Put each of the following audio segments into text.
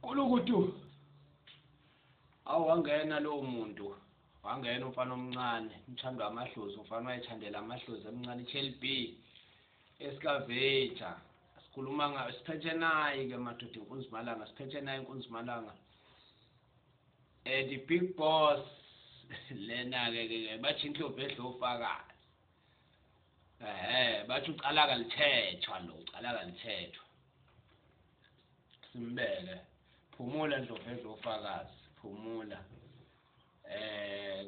Kulukutu awangena lo muntu wangena umfana omncane umthandwa amahlozi umfana wayethandela amahlozi emncane iChelsea B eScavenger sikhuluma siphethe nayi ke madoda inkunzimalanga siphethe nayi inkunzimalanga the big boss lena ke bathi inhlobo edlofakazi bathi ucala kalithethwa lo ucala kalithethwa simbeke phumula ndlovu edlofakazi phumula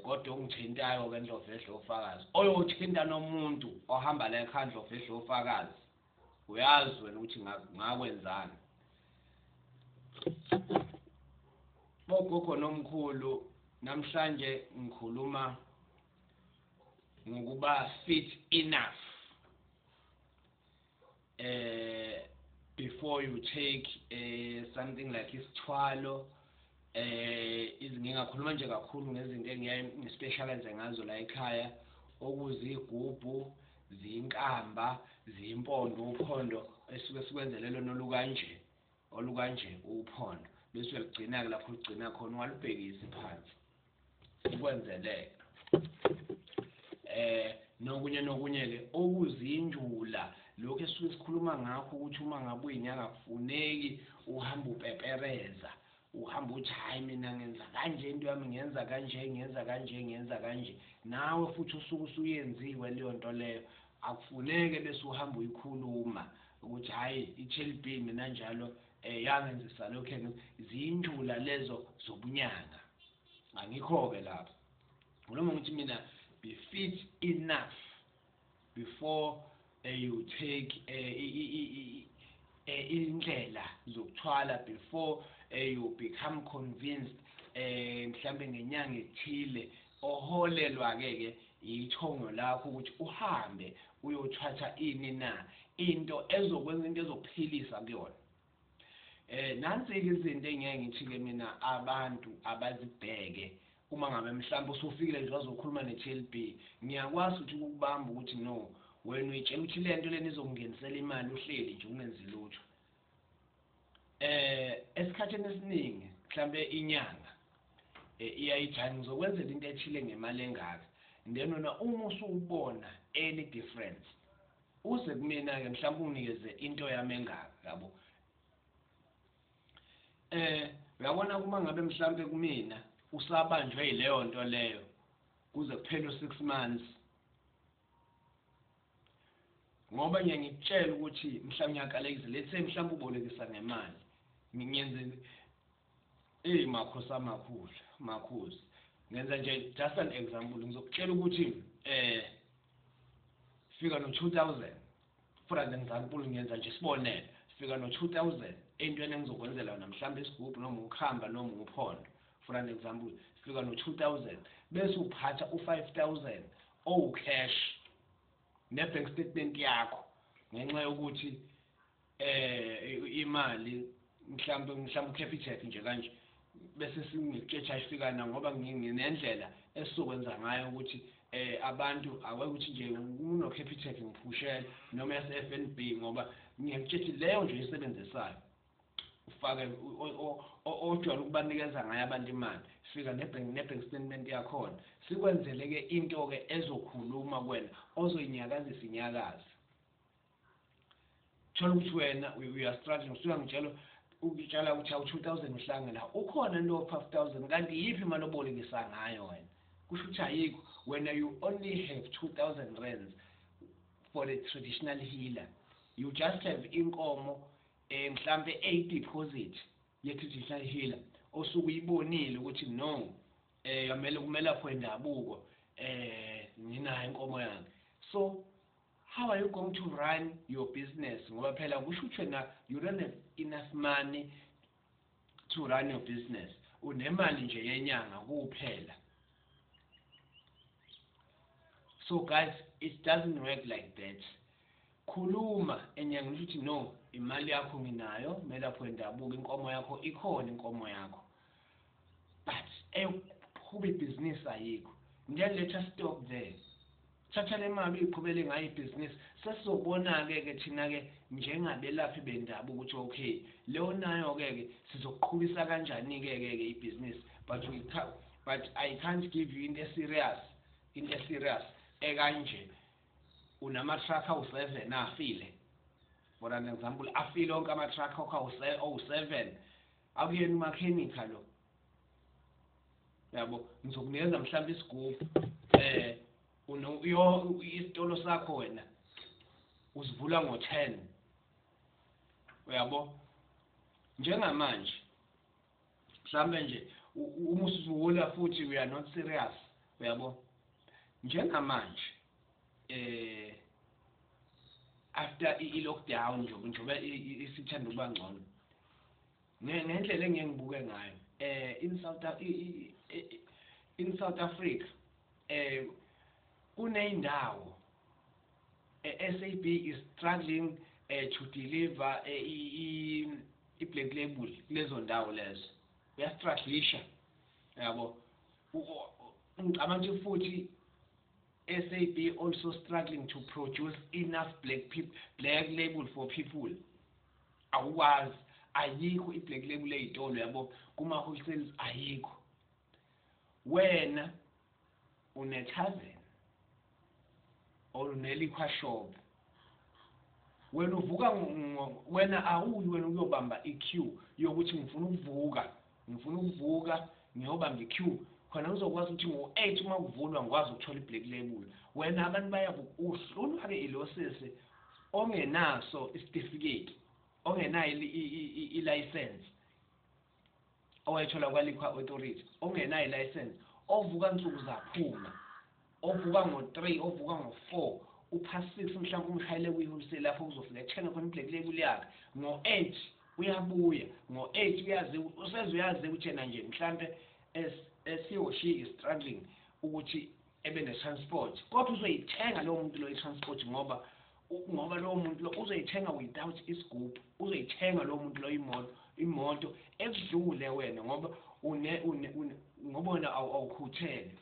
kodwa ungithintayo ke ndlovu edlofakazi oyothinta nomuntu ohamba la ekhaya ndlovu edlofakazi uyazi wena ukuthi ngakwenzani bogogo nomkhulu namhlanje ngikhuluma ngokuba fit enough before you take something like izithwalo ngingakhuluma nje kakhulu ngezinto ngispecialize ngazo la ekhaya okuzigubhu zinkamba zimpondo uphondo esuke sikwenzelelo nolukanje olukanje uphondo bese uyagcina ke lapho ugcina khona ungalubhekisi phansi ukwenzeleke nokunye ke okuzinjula lokho esuke sikhuluma ngakho ukuthi uma ngabe uyinyanga kufuneki uhamba upepereza uhamba uthi hayi mina ngenza kanje into yami ngenza kanje nawe futhi usuke usuyenziwe leyo nto leyo akufuneke bese uhamba uyikhuluma ukuthi hayi iChelsea B mina njalo yangenzisa lokho zinjula lezo zobunyanga angikho ke lapha noma ukuthi mina be fit enough before you take indlela zokuthwala before you become convinced mhlambe ngenyanga ethile oholelwa ke ithongo lakho ukuthi uhambe uyothatha ini na into ezokwenza into ezokuphilisa kuyona nansi ke izinto engeke ngithi ke mina abantu abazibheke uma ngabe mhlawumbe usufikile nje wazokhuluma neChelsea B ngiyakwazi ukuthi ukubamba ukuthi no wena uyitshela ukuthi lento leni izokungenisela imali uhleli nje ungenzi lutho esikhatheni esiningi mhlambe inyanga iyayijani ngizokwenzela into ethile ngemali engaka then wena uma usubona any difference uze kumina ke mhlawumbe unginikeze into yami engaka yabo uyabona kuma ngabe mhlawumbe kumina usabanjwe yileyo nto leyo kuze kuphele 6 months ngoba ngiyangitshela ukuthi mhlawumbe ngiyakalekisa let's say mhlawumbe ubolekisa ngemali ngiyenze makhosi ngenza nje just an example ngizokutshela ukuthi fika no 2000 for an example ngiyenza nje sibonele fika no 2000 entweni engizokwenzela yona mhlawumbe isigubhu noma ukukhamba noma uphondo for an example fika no 2000 bese uphatha u5000 cash nebank statement yakho ngenxa yokuthi imali mhlawumbe uCapitec nje kanje bese singiketsha ifikana ngoba nginendlela esizokwenza ngayo ukuthi abantu aweke ukuthi nje uno Capitec ngiphushela noma yaseFNB ngoba ngiyakutshela leyo nje isebenzisayo ufake ojwayele ukubanikeza ngayo abantu imali fika nebank statement yakhona sikwenzele ke into ke ezokhuluma kuwena ozoyinyakazisa inyakazi thola ukuthi wena uya struggling usuyangitshela ukutshela ukuthi awu2000 uhlangana ukhona into of5000 kanti yipi imali obolekisa ngayo wena kusho ukuthi ayikho when you only have 2000 rands for a traditional healer you just have inkomo mhlambe 8 deposit ye traditional healer osuku uyibonile ukuthi no kumele kwendabuko nginayo inkomo yami so how are you going to run your business ngoba phela kusho ukuthi wena you don't have enough money to run your business unemali nje yenyanga kuphela so guys it doesn't work like that khuluma enyanga ukuthi no imali yakho nginayo kumele kwendabuko inkomo yakho ikhona inkomo yakho but kube business ayikho then let us stop there thatha le mali uyiqhubele ngayo ibhizinisi. Sesizobona-ke thina-ke njengabelaphi bendabuko ukuthi okay leyo nayo-ke sizokuqhubisa kanjani-ke ibhizinisi, but I can't give you into serious ekanje. Unama-truck awu-7 afile, for an example, afile onke ama-truck awu-7, akuyena umakhenikha lo, yabo. Ngizokunikeza mhlawumbe isigubhu, isitolo sakho wena usivula ngo-10, uyabo. Njengamanje mhlawumbe nje uma usivula futhi we are not serious, uyabo. Njengamanje after i-lockdown njengoba isithanda ukuba ngcono, ngendlela engeke ngibuke ngayo, in South Africa kuney'ndawo SAB is struggling to deliver i-black label kulezo ndawo lezo, uyastrugglisha, yabo. Ngicabanga futhi SAB also struggling to produce enough black label for people. Awukwazi, ayikho i-black label ey'tolo, yabo, kuma-wholesales ayikho. Wena une-tavern or une-liquor shop, wena uvuka wena awuyi wena uyobamba i-queue yokuthi ngifuna ukuvuka ngiyobamba i-queue khona uzokwazi ukuthi ngo-8 uma kuvulwa ngikwazi ukuthola i-black label. Wena abantu bayavuka, uhlulwa-ke ilosisi ongenaso isitifiketi, ongenayo i-license owayithola kwa-Liquor Authority, ongenayo i-license, ovuka nsuku zaphuma, ovuka ngo-3, ovuka ngo-4, upha-6 mhlawumbe umshayele kwi-wholesale lapho uzofika ethenga khona i-black label yakhe. Ngo-8 uyabuya, ngo-8 usezuyazi ukuthi yena nje mhlawumbe he or she is struggling ukuthi ebe ne-transport, kodwa uzoyithenga lowo muntu lo i-transport ngoba lowo muntu lo uzoyithenga without isigubhu, uzoyithenga lowo muntu lo imoto ekudlule wena ngoba ngoba wena awukhuthele.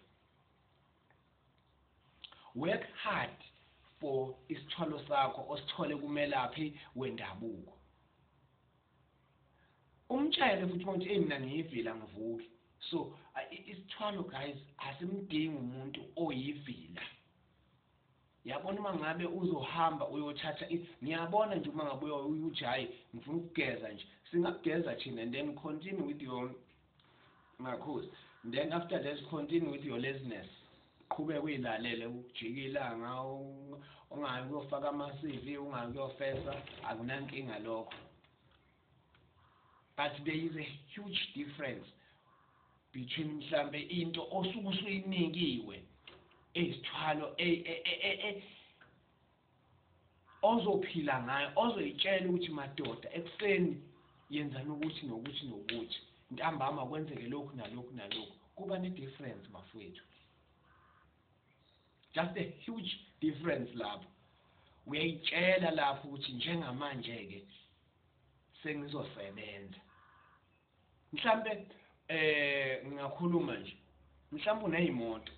Work hard for isithwalo sakho osithole kumelaphi wendabuko. Umtshayele futhi ukuthi mina ngiyivila ngivuke. So isithwalo guys asimdingi umuntu oyivila. Yabona uma ngabe uzohamba uyothatha, ngiyabona nje uma ngabe uyothi hayi ngifuna ukugeza nje, singakugeza thina and then continue with your Mkhulu, then after that continue with your laziness. Qhubeka uyilalele ukujika ilanga, ungayi ukuyofaka ama-CV, ungayi ukuyofesa, akunankinga lokho. But there is a huge difference between mhlambe into osuke usuyinikiwe ezithwalo ozophila ngayo, ozoyitshela ukuthi madoda ekuseni yenzani ukuthi nokuthi nokuthi, ntambama kwenzeke lokhu nalokhu nalokhu. Kuba ne-difference mafowethu, just a huge difference lapho. Uyayitshela lapho ukuthi njengamanje-ke sengizosebenza. Mhlambe ngingakhuluma nje, mhlawumbe uney'moto,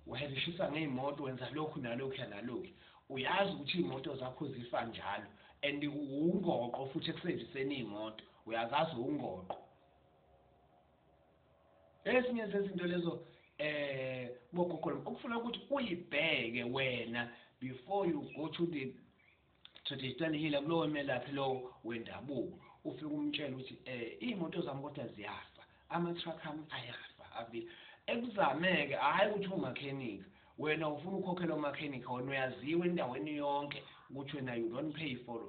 uhelishisa ngey'moto, wenza lokhu nalokhu nalokhu, uyazi ukuthi iy'moto zakho zifa njalo and ungoqo futhi ekuseviseni iy'moto, uyazazi ungoqo. Ezinye zezinto lezo bogogo okufuna ukuthi uyibheke wena before you go to the traditional healer kulowo melaphi lowo wendabuko, ufike umtshela ukuthi iy'moto zami kodwa ziyafa, ama-truck ami ayafa avile. Ekuzameke hhayi ukuthi umakhenika, wena ufuna ukukhokhela umakhenika, wena uyaziwa endaweni yonke ukuthi wena you don't pay for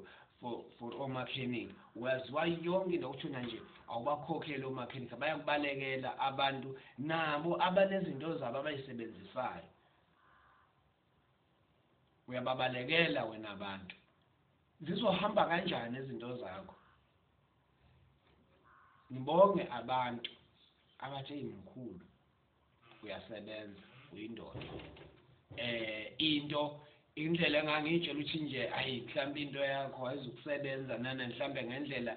omakhenika, uyaziwa yonke into ukuthi wena nje awubakhokheli omakhenika, bayakubalekela abantu nabo abanezinto zabo abayisebenzisayo, uyababalekela wena abantu. Zizohamba kanjani izinto zakho? Ngibonge abantu abathe Mkhulu uyasebenza, uyindoda. Indlela engangitshela ukuthi nje ayi mhlawumbe into yakho ayizukusebenza nana mhlawumbe ngendlela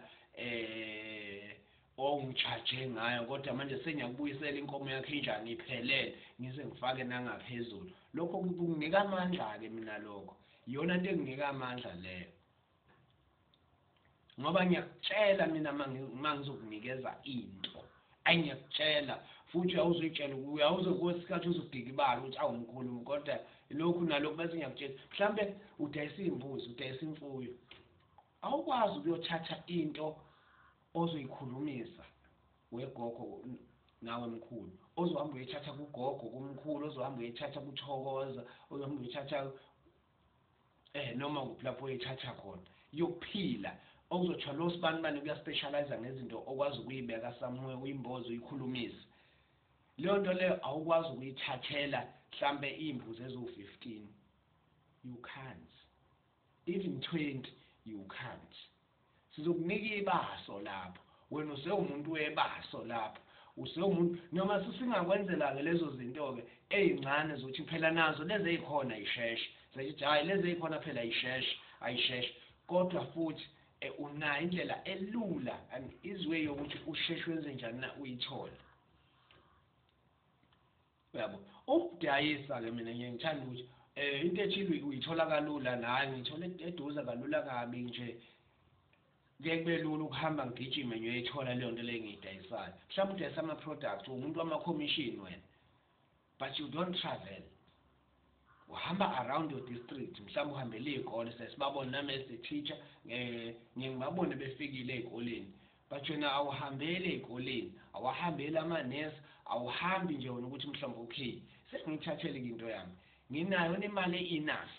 ongichaje ngayo kodwa manje sengiyakubuyisela inkomo yakhe injani iphelele ngize ngifake nangaphezulu lokho kunginika amandla ke mina lokho iyona into enginika amandla leyo ngoba ngiyakutshela mina mangizokunikeza into ayingiyakutshela futhi awuzoyitshela uyawuzokwesikhathi uzodika ibala ukuthi awumkhulu kodwa lokhu nalokho bese ngiyakutshela mhlambe udayisa imbuzi udayisa imfuyo awukwazi ukuyothatha into ozoyikhulumisa wegogo nawe mkhulu ozohamba uyithatha kugogo kumkhulu ozohamba uyithatha kuThokoza ozohamba uyithatha noma kuphi lapho uyithatha khona yokuphila okuzothwa lo sibanibani kuyaspecialize ngezinto okwazi ukuyibeka somewhere uyimbozo uyikhulumisa leyo nto leyo awukwazi ukuyithathela mhlambe imbuzi ezo-15 you can't even 20 you can't sizokunika ibaso lapho wena usewumuntu webaso lapho usewumuntu noma sisingakwenzela ke lezo zinto ke ezincane zokuthi phela nazo lezi ezikhona isheshe sithi hayi lezi ezikhona phela isheshe ayisheshe kodwa futhi unayo indlela elula and easy way yokuthi usheshe wenze njani na uyithole yabo ukudayisa ke mina ngiyangithanda ukuthi into ethile uyithola kalula naye ngithola eduze kalula kabi nje kube lula ukuhamba ngigijime ngiyoyithola leyo nto leyo engiyidayisayo mhlawumbe udayisa ama-products umuntu wama-commission wena but you don't travel uhamba around your district mhlawumbe uhambele iy'kole sesibabona nami as a teacher ngibabone befikile ey'koleni but wena awuhambele ey'koleni awahambeli amanesi awuhambi nje wena ukuthi mhlawumbe okay sengiyithathele into yami nginayo imali enough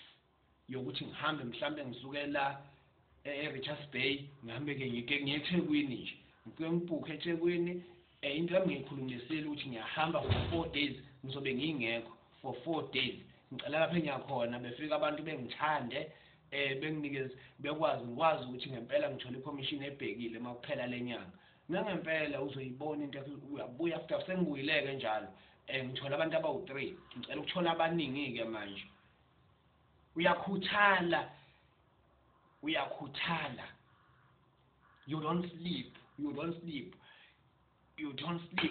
yokuthi ngihambe mhlawumbe ngisukela eRichards Bay ngihambe-ke ngiye eThekwini nje ngike ngibhukhe eThekwini into yami ngiyikhulumisile ukuthi ngiyahamba for 4 days ngizobe ngingekho for 4 days ngicela lapha engiyakhona befika abantu bengithande benginikeze ngikwazi ukuthi ngempela ngithola i-commission ebhekile uma kuphela lenyanga ngempela uzoyibona into uyabuya after sengibuyileke njalo ngithola abantu abawu3 ngicela ukuthola abaningi-ke manje uyakhuthala you don't sleep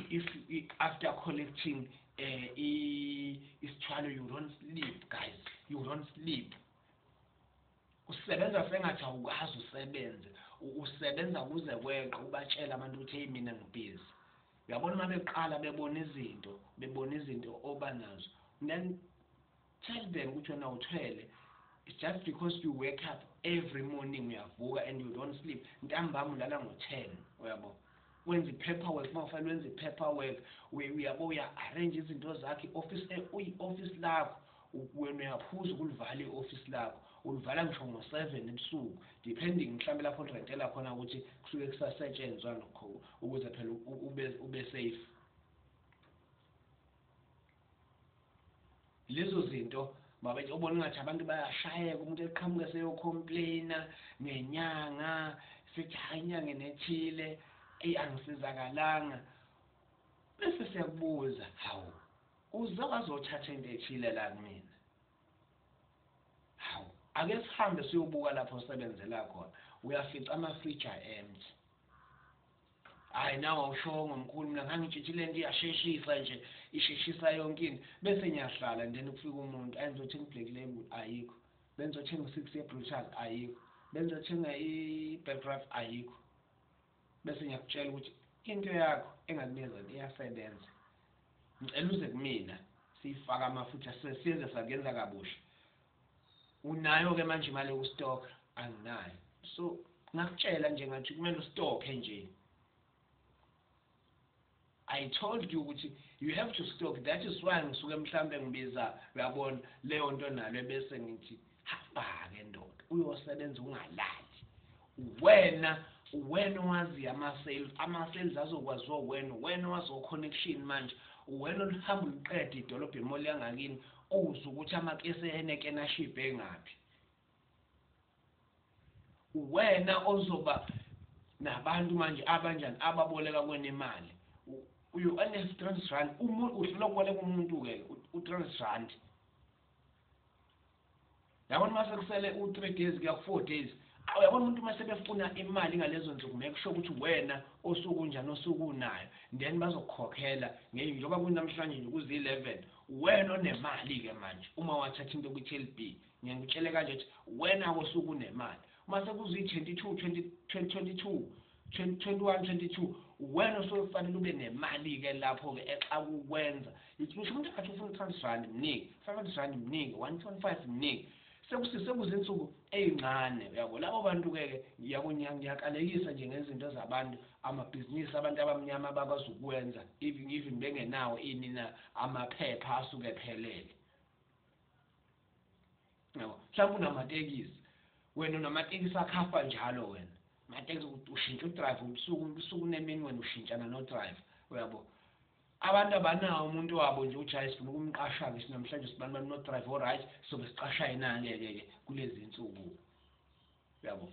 if after collecting izithwalo you don't sleep guys you don't sleep usebenza sengathi awukwazi usebenza kuze kweqe ubatshela abantu ukuthi hey mina ngibhizi uyabona uma beqala bebona izinto obanazo then tell them ukuthi wena uthwele. It's just because you wake up every morning uyavuka and you don't sleep ntambama ulala ngo-10 uyabo wenza i-paperwork mawufanele wenza i-paperwork uya-arrange izinto zakhe i-office lakho wena uyaphuza ukulivala i-office lakho ulivala ngisho ngo-7 ebusuku depending mhlawumbe lapho urentela khona ukuthi kusuke kusasetshenzwa ukuze phela ube safe. Lezo zinto babe ubona ngathi abantu bayashayeka umuntu eqhamuke seyocomplaina ngenyanga sithi hayi inyanga enethile angisizakalanga bese siyakubuza hawu uzokazothatha into ethile la kumina hawu ake sihambe siyobuka lapho usebenzela khona uyafica ama-fridge empty hayi nawe awushongo mkhulu mina ngangitshitshile into iyasheshisa nje isheshisa yonke into bese ngiyahlala then kufika umuntu ayizothenga i-black label ayikho benzothenga i-6 ye-brutal ayikho benzothenga i-backdraft ayikho bese ngiyakutshela ukuthi into yakho engakunikeza iyasebenza ngicela uze kumina siyifaka amafutha siyenze sakuyenza kabusha unayo-ke manje imali yokustock anginayo so ngakutshela nje ngathi kumele ustokhe nje. I told you ukuthi you have to stock. That is why ngisuke mhlambe ngibiza uyabona leyo nto nalo bese ngithi hamba ke ndoda uyosebenza ungalali wena wazi ama-sales azokwaziwa wena wazi o-connection manje wena olihamba uliqeda idolobha imoli yangakini uze ukuthi amakesi eheneke engaphi wena ozoba nabantu manje abanjani ababoleka kwena imali uyu ane-3 umuntu uhlula ukuboleka umuntu-ke u-3 yabona uma sekusele u-3 days kuya ku-4 days Uyabona umuntu mase befuna imali ngalezo nsuku make sure ukuthi wena osuku njani osuku unayo then bazokukhokhela njengoba kunamhlanje nje kuzi 11 wena onemali ke manje uma wathatha into kwi-TLB ngiyakutshela kanje ukuthi wena osuku unemali mase kuzi 2021 22 wena osofanele ube nemali ke lapho ke exa ukwenza ngisho umuntu athi ufuna 30 rand mnike 500 rand mnike 125 mnike sekuzinsuku ezincane uyabo labo bantu ke ngiyakalekisa nje ngezinto zabantu amabhizinisi abantu abamnyama abakwazi ukwenza even bengenawo inina amaphepha asuke ephelele yabo mhlawumbe unamatekisi wena unamatekisi akhafa njalo wena matekisi ushintsha udrive ubusuku nemini wena ushintshana no drive uyabo abantu abanawo umuntu wabo nje ujayi sifuna ukumqasha ke namhlanje sibantu no drive all right so besiqasha yena ke kulezi insuku uyabo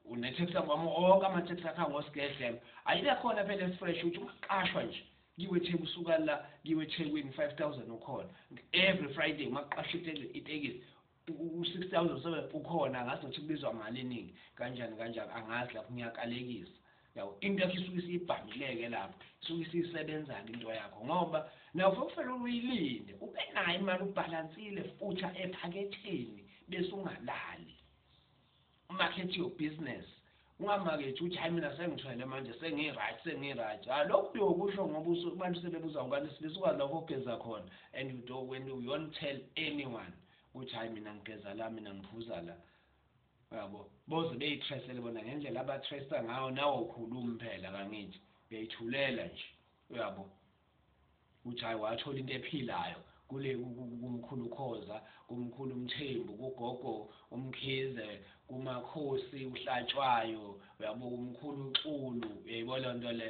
unethexa kwami onke amathexa akha ngosigedleme ayibe khona phela fresh uthi umaqashwa nje kiwe usuka la kiwe eThekwini 5000 ukhona every Friday maqasha itekisi u6000 sobe ukhona ngathi ukuthi kubizwa imali eningi kanjani angazi lapho ngiyakalekisa yabo into yakho isuke isibhamileke lapho isuke isisebenza into yakho ngoba nawo kufanele uyilinde ube nayo imali ubalansile futhi ephaketheni bese ungalali market your business ungamakethe uthi hayi mina sengithwele manje sengi-right lokhu uyokusho ngoba abantu sebebuza ngubani sibisukwazi lapho ogeza khona and when you won't tell anyone ukuthi hayi mina ngigeza la mina ngiphuza la yabo boze beyithresele bona ngendlela abatresta ngayo nawo ukhuluma phela kangithi beyithulela nje uyabo uthi hayi wathola into ephilayo kule kumkhulu uKhoza kumkhulu umthembu kugogo umkhize kumakhosi uhlatshwayo uyabo kumkhulu uXulu uyayibona into le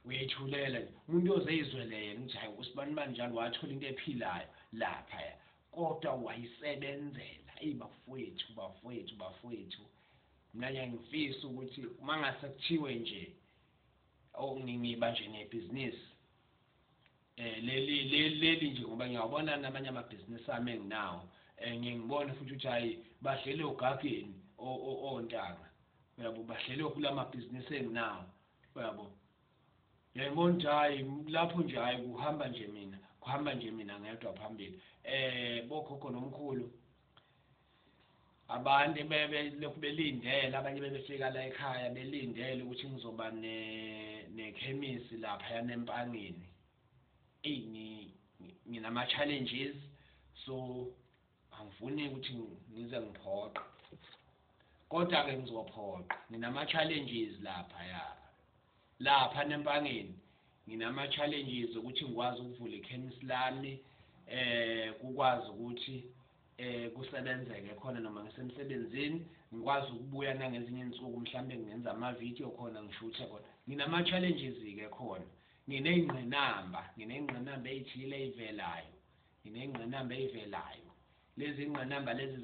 uyayithulela umuntu ozeyizwele yena uthi hayi usibani banjalo wathola into ephilayo lapha kodwa wayisebenzela bafowethu mina ngiyangifisa ukuthi mangase kuthiwe nje ngiba nje nebhizinisi leli nje ngoba ngiyabona nabanye amabhizinisi ami enginawo ngiyibona futhi ukuthi hayi bahlele ogageni ontanga uyabo bahlele kulama bhizinisi enginawo uyabo ngiyibona ukuthi hayi lapho nje hayi kuhamba nje mina ngedwa phambili bokhokho nomkhulu abantu lokhu belindele abanye bebefika la ekhaya belindele ukuthi ngizoba nekhemisi lapha yanempangeni nginama challenges so angifuni ukuthi ngize ngiphoqa kodwa ke ngizophoqa nginama challenges lapha nempangeni nginama challenges ukuthi ngikwazi ukuvula ikhemisi lami kukwazi ukuthi kusebenzeke khona noma ngisemsebenzini ngikwazi ukubuya nangezinye insuku mhlambe ngenza ama video khona ngishuthe khona nginama challenges ke khona nginengqinamba ezithile ezivelayo lezi ingqinamba lezi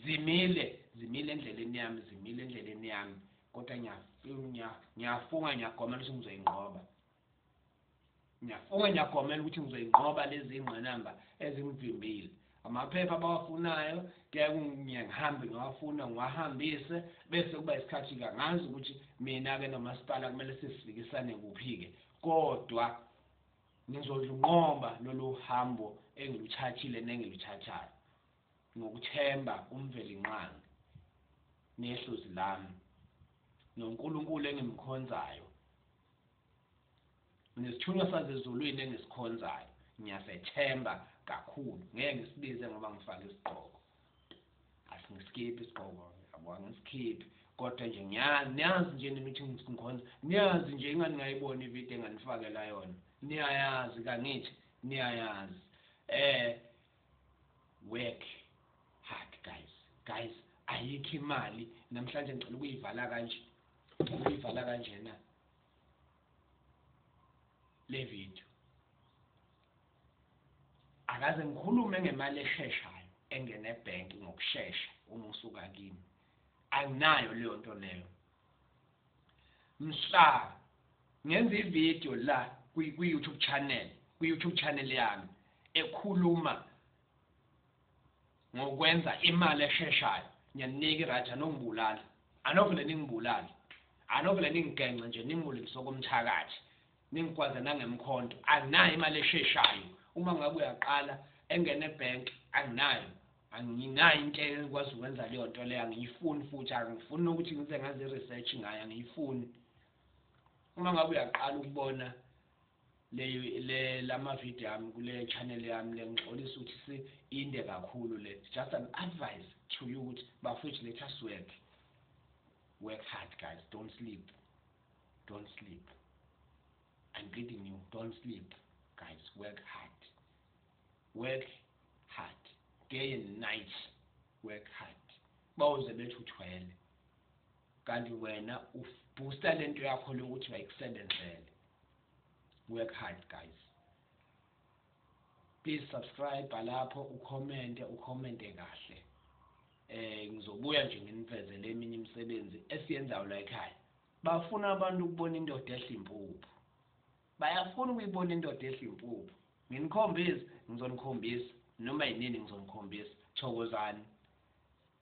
zimile endleleni yami kodwa ngiyafunga ngiyagomela ukuthi ngizoyinqoba ukuthi ngizoyinqoba lezi ingqinamba ezimvimbile amaphepha abawafunayo ngihambe ngiwafuna ngiwahambise bese kuba isikhathi ngazi ukuthi mina ke nomasipala kumele sisifikisane kuphi ke kodwa ngizolunqoba lolu hambo engiluthathile nengiluthathayo ngokuthemba umveli nqangi nehlozi lami noNkulunkulu engimkhonzayo nesithunywa sazezulwini engisikhonzayo ngiyasethemba kakhulu ngeke ngisibize ngoba ngifake isigqoko asingisikhiphi isigqoko yabo angisikhiphi kodwa nje ngiyazi nje nemithi ngikhonza niyazi nje ingani ngayibona ivideo enganifakela yona niyayazi kangithi niyayazi work hard guys ayikho imali namhlanje ngicela ukuyivala kanjena le video akaze ngikhulume ngemali esheshayo engene ebhenki ngokusheshsha uma usuka kimi anginayo leyo nto leyo mhla ngenza ivideo la kwi-YouTube channel yami ekhuluma ngokwenza imali esheshayo ngiyanika irathi anongibulala anovele ningibulala anovele ningigenxe nje ningibulise komthakathi ningikwaze nangemkhonto anginayo imali esheshayo uma ngabe uyaqala engene ebank anginayo into engikwazi ukwenza leyo nto leyo angiyifuni futhi angifuni ukuthi ngize ngaze research ngayo angiyifuni uma ngabe uyaqala ukubona lama video yami kule channel yami lengixolisa ukuthi inde kakhulu le just an advice to you ukuthi bafethu let us work hard guys, don't sleep I'm pleading you, don't sleep guys, work hard day and night, work hard bawuze bethi uthwele kanti wena ubooster lento yakho lokuthi bayikusebenzele. Work hard guys, please subscribe lapho ucommente kahle ngizobuya nje nginivezele eminye imisebenzi esiyenzayo la ekhaya. Bafuna abantu ukubona indoda ehle impuphu, bayafuna ukuyibona indoda ehle impuphu, nginikhombise ngizonikhombisa noma yinini ngizonikhombisa. Thokozani.